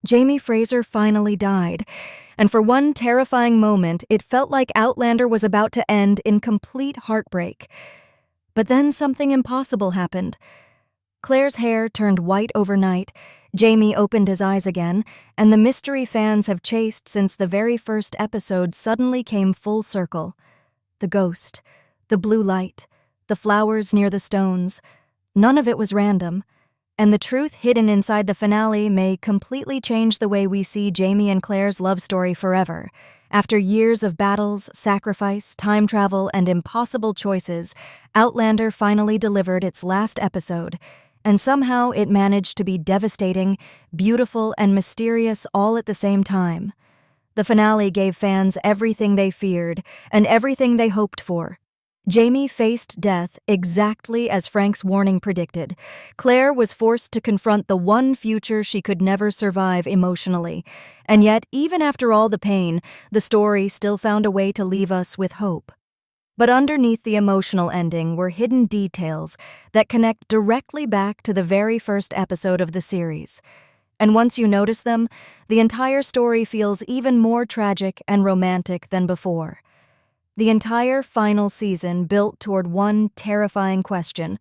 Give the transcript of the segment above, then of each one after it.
Jamie Fraser finally died, and for one terrifying moment, it felt like Outlander was about to end in complete heartbreak. But then something impossible happened. Claire's hair turned white overnight, Jamie opened his eyes again, and the mystery fans have chased since the very first episode suddenly came full circle. The ghost, the blue light, the flowers near the stones, none of it was random. And the truth hidden inside the finale may completely change the way we see Jamie and Claire's love story forever. After years of battles, sacrifice, time travel, and impossible choices, Outlander finally delivered its last episode, and somehow it managed to be devastating, beautiful, and mysterious all at the same time. The finale gave fans everything they feared and everything they hoped for. Jamie faced death exactly as Frank's warning predicted. Claire was forced to confront the one future she could never survive emotionally. And yet, even after all the pain, the story still found a way to leave us with hope. But underneath the emotional ending were hidden details that connect directly back to the very first episode of the series. And once you notice them, the entire story feels even more tragic and romantic than before. The entire final season built toward one terrifying question.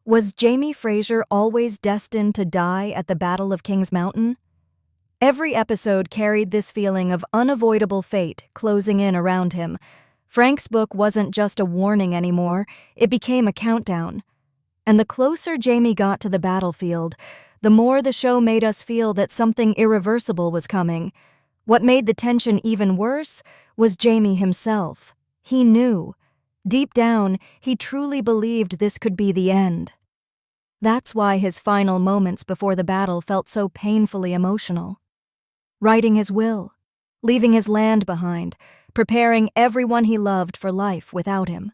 Was Jamie Fraser always destined to die at the Battle of King's Mountain? Every episode carried this feeling of unavoidable fate closing in around him. Frank's book wasn't just a warning anymore, it became a countdown. And the closer Jamie got to the battlefield, the more the show made us feel that something irreversible was coming. What made the tension even worse was Jamie himself. He knew. Deep down, he truly believed this could be the end. That's why his final moments before the battle felt so painfully emotional. Writing his will, leaving his land behind, preparing everyone he loved for life without him.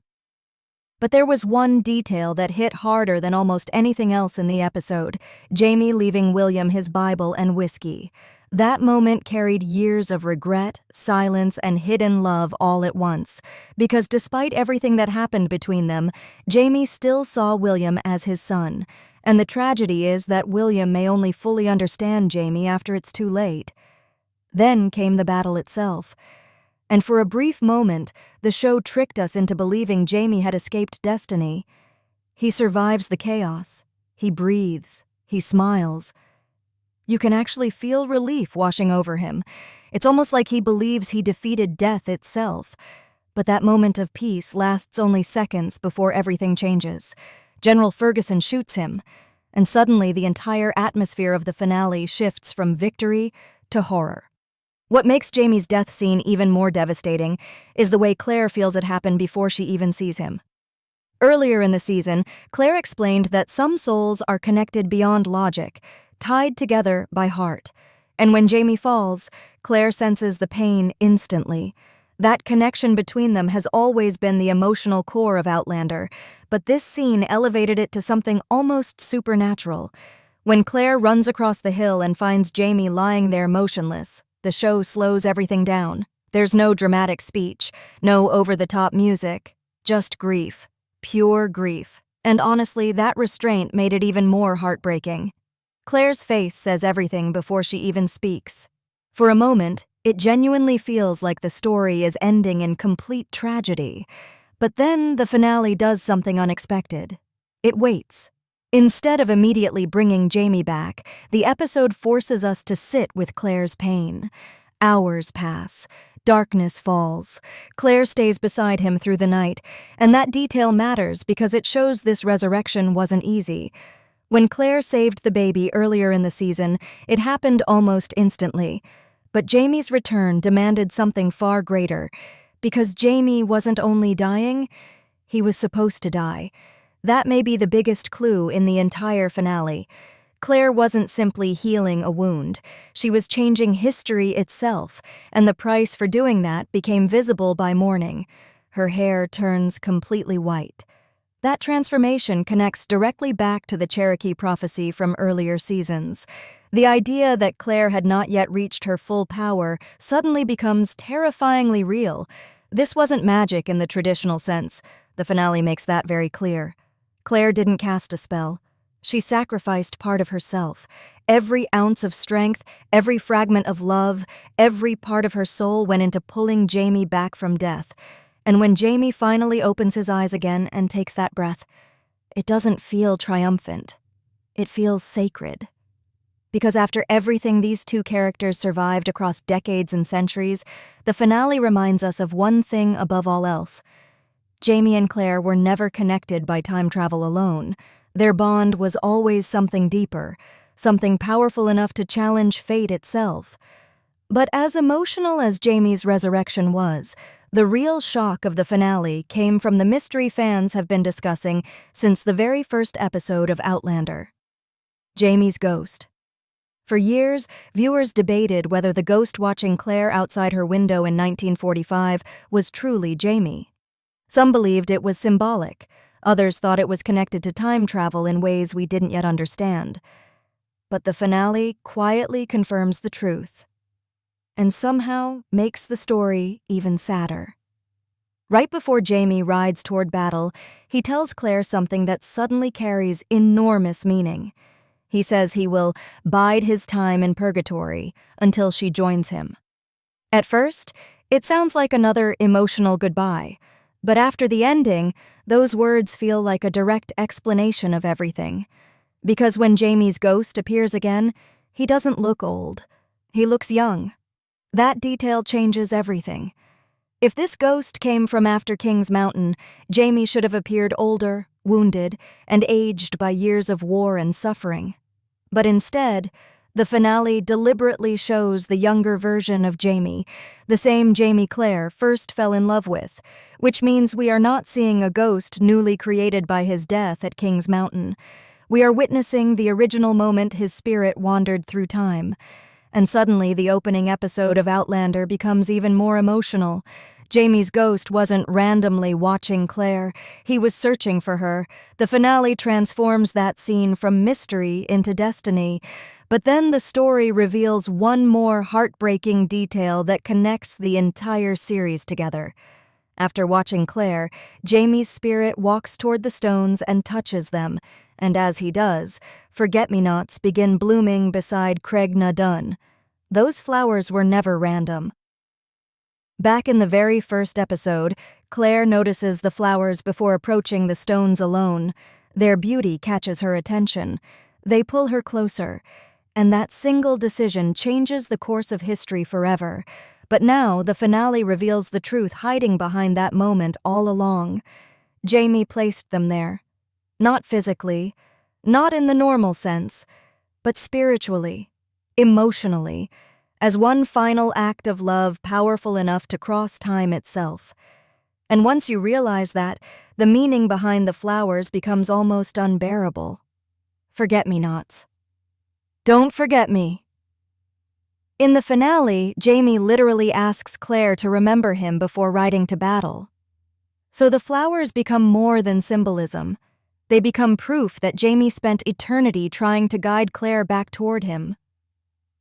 But there was one detail that hit harder than almost anything else in the episode: Jamie leaving William his Bible and whiskey. That moment carried years of regret, silence, and hidden love all at once, because despite everything that happened between them, Jamie still saw William as his son, and the tragedy is that William may only fully understand Jamie after it's too late. Then came the battle itself, and for a brief moment, the show tricked us into believing Jamie had escaped destiny. He survives the chaos, he breathes, he smiles. You can actually feel relief washing over him. It's almost like he believes he defeated death itself. But that moment of peace lasts only seconds before everything changes. General Ferguson shoots him, and suddenly the entire atmosphere of the finale shifts from victory to horror. What makes Jamie's death scene even more devastating is the way Claire feels it happen before she even sees him. Earlier in the season, Claire explained that some souls are connected beyond logic, tied together by heart. And when Jamie falls, Claire senses the pain instantly. That connection between them has always been the emotional core of Outlander, but this scene elevated it to something almost supernatural. When Claire runs across the hill and finds Jamie lying there motionless, the show slows everything down. There's no dramatic speech, no over-the-top music, just grief, pure grief. And honestly, that restraint made it even more heartbreaking. Claire's face says everything before she even speaks. For a moment, it genuinely feels like the story is ending in complete tragedy. But then the finale does something unexpected. It waits. Instead of immediately bringing Jamie back, the episode forces us to sit with Claire's pain. Hours pass. Darkness falls. Claire stays beside him through the night, and that detail matters because it shows this resurrection wasn't easy. When Claire saved the baby earlier in the season, it happened almost instantly. But Jamie's return demanded something far greater, because Jamie wasn't only dying, he was supposed to die. That may be the biggest clue in the entire finale. Claire wasn't simply healing a wound. She was changing history itself, and the price for doing that became visible by morning. Her hair turns completely white. That transformation connects directly back to the Cherokee prophecy from earlier seasons. The idea that Claire had not yet reached her full power suddenly becomes terrifyingly real. This wasn't magic in the traditional sense. The finale makes that very clear. Claire didn't cast a spell. She sacrificed part of herself. Every ounce of strength, every fragment of love, every part of her soul went into pulling Jamie back from death. And when Jamie finally opens his eyes again and takes that breath, it doesn't feel triumphant. It feels sacred. Because after everything these two characters survived across decades and centuries, the finale reminds us of one thing above all else. Jamie and Claire were never connected by time travel alone. Their bond was always something deeper, something powerful enough to challenge fate itself. But as emotional as Jamie's resurrection was, the real shock of the finale came from the mystery fans have been discussing since the very first episode of Outlander. Jamie's ghost. For years, viewers debated whether the ghost watching Claire outside her window in 1945 was truly Jamie. Some believed it was symbolic, others thought it was connected to time travel in ways we didn't yet understand. But the finale quietly confirms the truth, and somehow makes the story even sadder. Right before Jamie rides toward battle, he tells Claire something that suddenly carries enormous meaning. He says he will bide his time in purgatory until she joins him. At first, it sounds like another emotional goodbye, but after the ending, those words feel like a direct explanation of everything. Because when Jamie's ghost appears again, he doesn't look old. He looks young. That detail changes everything. If this ghost came from after King's Mountain, Jamie should have appeared older, wounded, and aged by years of war and suffering. But instead, the finale deliberately shows the younger version of Jamie, the same Jamie Claire first fell in love with, which means we are not seeing a ghost newly created by his death at King's Mountain. We are witnessing the original moment his spirit wandered through time. And suddenly the opening episode of Outlander becomes even more emotional. Jamie's ghost wasn't randomly watching Claire, he was searching for her. The finale transforms that scene from mystery into destiny. But then the story reveals one more heartbreaking detail that connects the entire series together. After watching Claire, Jamie's spirit walks toward the stones and touches them, and as he does, forget-me-nots begin blooming beside Craig na Dun. Those flowers were never random. Back in the very first episode, Claire notices the flowers before approaching the stones alone. Their beauty catches her attention. They pull her closer, and that single decision changes the course of history forever. But now the finale reveals the truth hiding behind that moment all along. Jamie placed them there. Not physically, not in the normal sense, but spiritually, emotionally, as one final act of love powerful enough to cross time itself. And once you realize that, the meaning behind the flowers becomes almost unbearable. Forget-me-nots. Don't forget me. In the finale, Jamie literally asks Claire to remember him before riding to battle. So the flowers become more than symbolism. They become proof that Jamie spent eternity trying to guide Claire back toward him.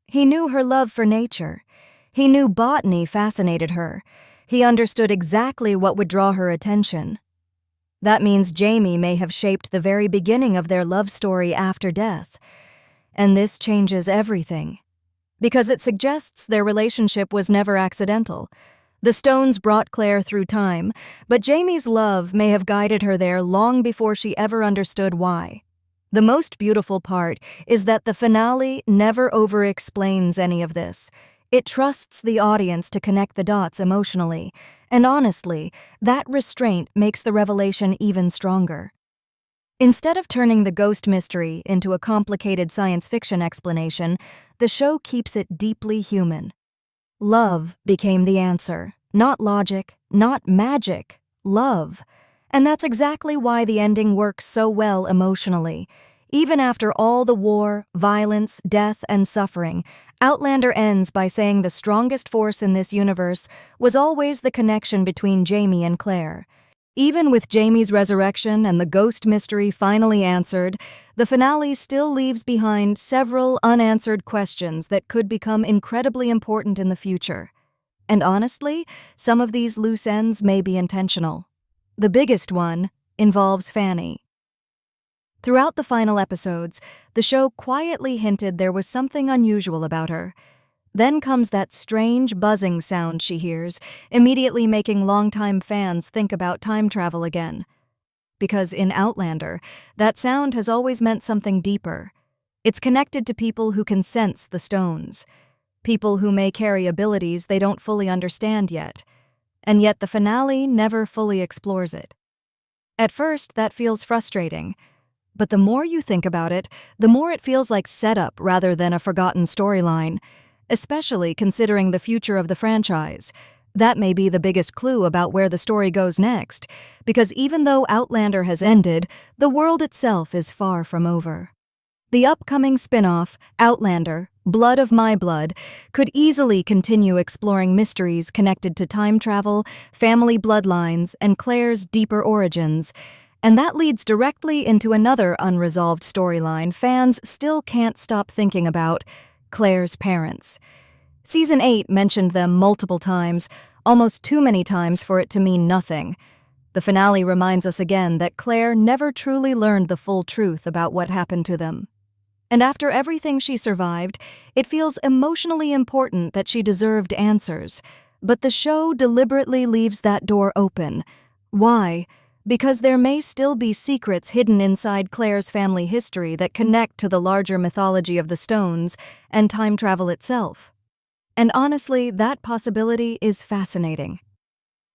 He knew her love for nature. He knew botany fascinated her. He understood exactly what would draw her attention. That means Jamie may have shaped the very beginning of their love story after death. And this changes everything. Because it suggests their relationship was never accidental. The stones brought Claire through time, but Jamie's love may have guided her there long before she ever understood why. The most beautiful part is that the finale never over-explains any of this. It trusts the audience to connect the dots emotionally, and honestly, that restraint makes the revelation even stronger. Instead of turning the ghost mystery into a complicated science fiction explanation, the show keeps it deeply human. Love became the answer. Not logic, not magic, love. And that's exactly why the ending works so well emotionally. Even after all the war, violence, death, and suffering, Outlander ends by saying the strongest force in this universe was always the connection between Jamie and Claire. Even with Jamie's resurrection and the ghost mystery finally answered, the finale still leaves behind several unanswered questions that could become incredibly important in the future. And honestly, some of these loose ends may be intentional. The biggest one involves Fanny. Throughout the final episodes, the show quietly hinted there was something unusual about her. Then comes that strange buzzing sound she hears, immediately making longtime fans think about time travel again. Because in Outlander, that sound has always meant something deeper. It's connected to people who can sense the stones, people who may carry abilities they don't fully understand yet. And yet the finale never fully explores it. At first, that feels frustrating. But the more you think about it, the more it feels like setup rather than a forgotten storyline, especially considering the future of the franchise. That may be the biggest clue about where the story goes next, because even though Outlander has ended, the world itself is far from over. The upcoming spin-off, Outlander, Blood of My Blood, could easily continue exploring mysteries connected to time travel, family bloodlines, and Claire's deeper origins. And that leads directly into another unresolved storyline fans still can't stop thinking about: Claire's parents. Season 8 mentioned them multiple times, almost too many times for it to mean nothing. The finale reminds us again that Claire never truly learned the full truth about what happened to them. And after everything she survived, it feels emotionally important that she deserved answers. But the show deliberately leaves that door open. Why? Because there may still be secrets hidden inside Claire's family history that connect to the larger mythology of the stones and time travel itself. And honestly, that possibility is fascinating.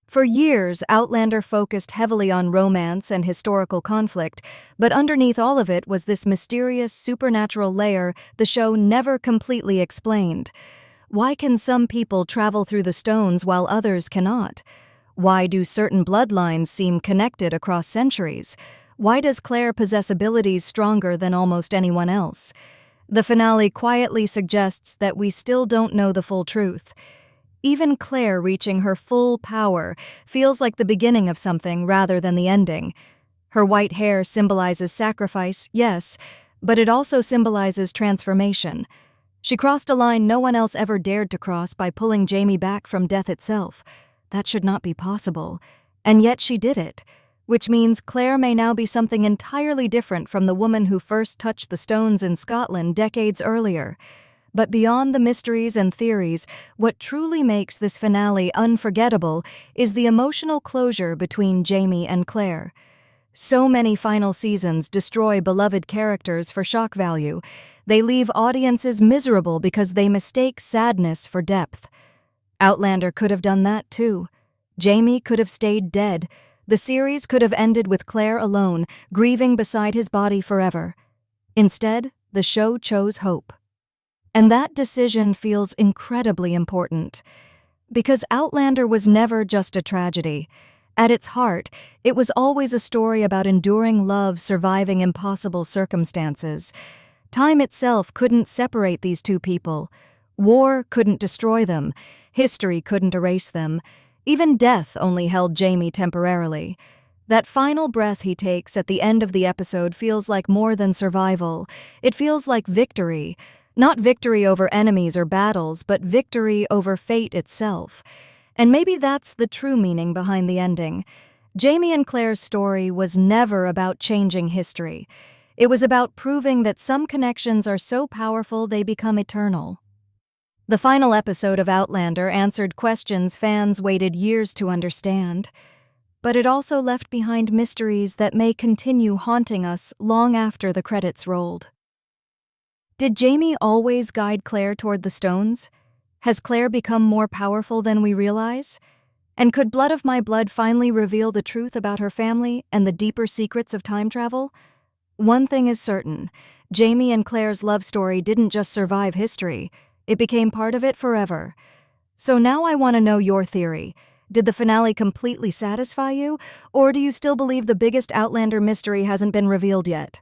For years, Outlander focused heavily on romance and historical conflict, but underneath all of it was this mysterious, supernatural layer the show never completely explained. Why can some people travel through the stones while others cannot? Why do certain bloodlines seem connected across centuries? Why does Claire possess abilities stronger than almost anyone else? The finale quietly suggests that we still don't know the full truth. Even Claire reaching her full power feels like the beginning of something rather than the ending. Her white hair symbolizes sacrifice, yes, but it also symbolizes transformation. She crossed a line no one else ever dared to cross by pulling Jamie back from death itself. That should not be possible. And yet she did it, which means Claire may now be something entirely different from the woman who first touched the stones in Scotland decades earlier. But beyond the mysteries and theories, what truly makes this finale unforgettable is the emotional closure between Jamie and Claire. So many final seasons destroy beloved characters for shock value. They leave audiences miserable because they mistake sadness for depth. Outlander could have done that too. Jamie could have stayed dead. The series could have ended with Claire alone, grieving beside his body forever. Instead, the show chose hope. And that decision feels incredibly important. Because Outlander was never just a tragedy. At its heart, it was always a story about enduring love surviving impossible circumstances. Time itself couldn't separate these two people. War couldn't destroy them. History couldn't erase them. Even death only held Jamie temporarily. That final breath he takes at the end of the episode feels like more than survival. It feels like victory. Not victory over enemies or battles, but victory over fate itself. And maybe that's the true meaning behind the ending. Jamie and Claire's story was never about changing history. It was about proving that some connections are so powerful they become eternal. The final episode of Outlander answered questions fans waited years to understand, but it also left behind mysteries that may continue haunting us long after the credits rolled. Did Jamie always guide Claire toward the stones? Has Claire become more powerful than we realize? And could Blood of My Blood finally reveal the truth about her family and the deeper secrets of time travel? One thing is certain, Jamie and Claire's love story didn't just survive history. It became part of it forever. So now I want to know your theory. Did the finale completely satisfy you, or do you still believe the biggest Outlander mystery hasn't been revealed yet?